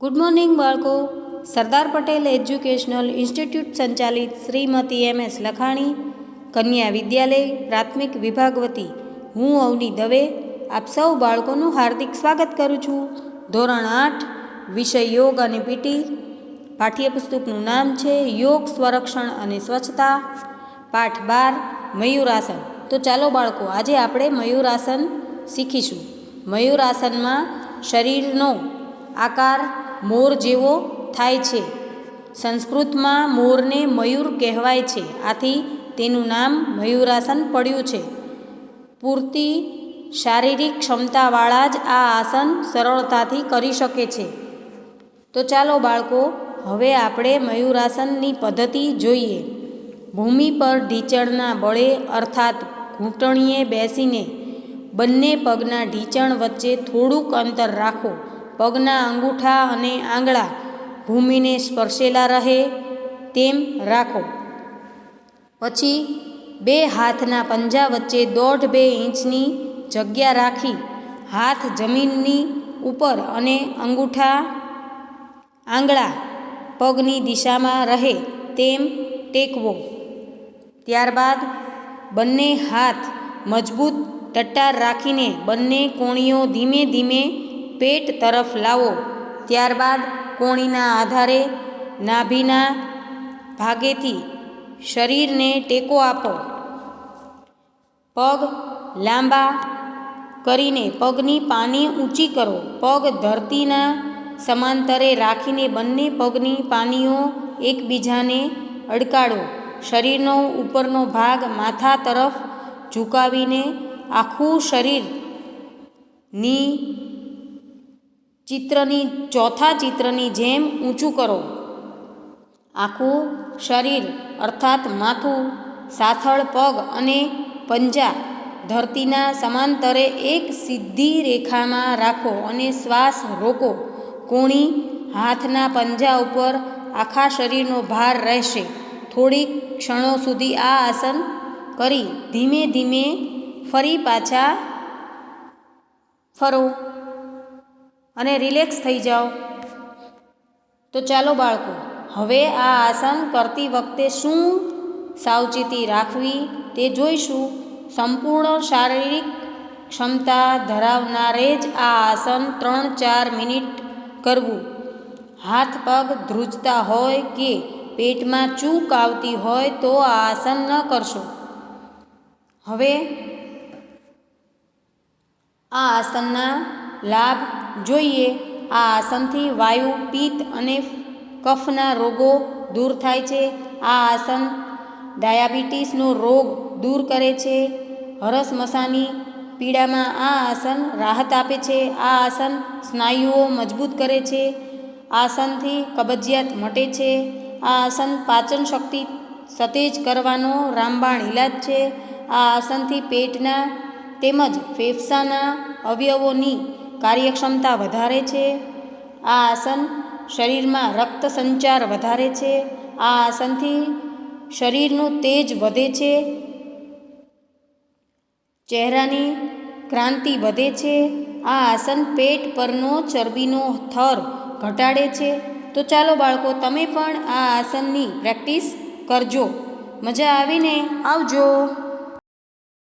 Good morning બાળકો. Sardar Patel educational institute સંચાલિત Shrimati MS લખાણી કન્યા વિદ્યાલય પ્રાથમિક વિભાગ વતી હું અવની દવે આપ સૌ બાળકોનું હાર્દિક સ્વાગત કરું છું. ધોરણ 8 વિષય યોગ અને પીટી. પાઠ્યપુસ્તકનું નામ છે યોગ સ્વરક્ષણ અને સ્વચ્છતા. પાઠ 12 મયુરાસન. તો ચાલો બાળકો, આજે આપણે મયુરાસન શીખીશું. મયુરાસનમાં શરીરનો આકાર મોર જેવો થાય છે. સંસ્કૃતમાં મોરને મયુર કહેવાય છે, આથી તેનું નામ મયુરાસન પડ્યું છે. પૂરતી શારીરિક ક્ષમતાવાળા જ આ આસન સરળતાથી કરી શકે છે. તો ચાલો બાળકો, હવે આપણે મયુરાસનની પદ્ધતિ જોઈએ. ભૂમિ પર ઢીંચણના બળે અર્થાત ઘૂંટણીએ બેસીને બંને પગના ઢીંચણ વચ્ચે થોડુંક અંતર રાખો. પગના અંગૂઠા અને આંગળા ભૂમિને સ્પર્શેલા રહે તેમ રાખો. પછી બે હાથના પંજા વચ્ચે 1.5-2 ઇંચની જગ્યા રાખી હાથ જમીનની ઉપર અને અંગૂઠા આંગળા પગની દિશામાં રહે તેમ ટેકવો. ત્યારબાદ બંને હાથ મજબૂત ટટ્ટાર રાખીને બંને કોણીઓ ધીમે ધીમે પેટ તરફ લાવો. ત્યારબાદ કોણીના આધારે નાભીના ભાગેથી શરીરને ટેકો આપો. પગ લાંબા કરીને પગની પાની ઊંચી કરો. પગ ધરતીના સમાંતરે રાખીને બંને પગની પાનીઓ એકબીજાને અડકાડો. શરીરનો ઉપરનો ભાગ માથા તરફ ઝુકાવીને આખું શરીર ચોથા ચિત્રની જેમ ઊંચું કરો. આખું શરીર અર્થાત માથું, સાથળ પગ અને પંજા ધરતીના સમાંતરે એક સીધી રેખામાં રાખો અને શ્વાસ રોકો. કોણી હાથના પંજા ઉપર આખા શરીરનો ભાર રહેશે. થોડીક ક્ષણો સુધી આ આસન કરી ધીમે ધીમે ફરી પાછા ફરો અને રિલેક્સ થઈ જાઓ. તો ચાલો બાળકો, હવે આ આસન કરતી વખતે શું સાવચેતી રાખવી તે જોઈશું. સંપૂર્ણ શારીરિક ક્ષમતા ધરાવનારે જ આ આસન 3-4 મિનિટ કરવું. હાથ પગ ધ્રુજતા હોય કે પેટમાં ચૂક આવતી હોય તો આ આસન ન કરશો. હવે આ આસનના લાભ જોઈએ. આ આસનથી વાયુ, પિત્ત અને કફના રોગો દૂર થાય છે. આ આસન ડાયાબિટીસનો રોગ દૂર કરે છે. હરસમસાની પીડામાં આ આસન રાહત આપે છે. આ આસન સ્નાયુઓ મજબૂત કરે છે. આસનથી કબજિયાત મટે છે. આ આસન પાચન શક્તિ સતેજ કરવાનો રામબાણ ઇલાજ છે. આ આસનથી પેટના તેમજ ફેફસાના અવયવોની કાર્યક્ષમતા વધારે છે. આ આસન શરીરમાં રક્ત સંચાર વધારે છે. આ આસનથી શરીરનું તેજ વધે છે. ચહેરાની ક્રાંતિ વધે છે. આ આસન પેટ પરનો ચરબીનો થર ઘટાડે છે. તો ચાલો બાળકો, તમે પણ આ આસનની પ્રેક્ટિસ કરજો. મજા આવીને આવજો.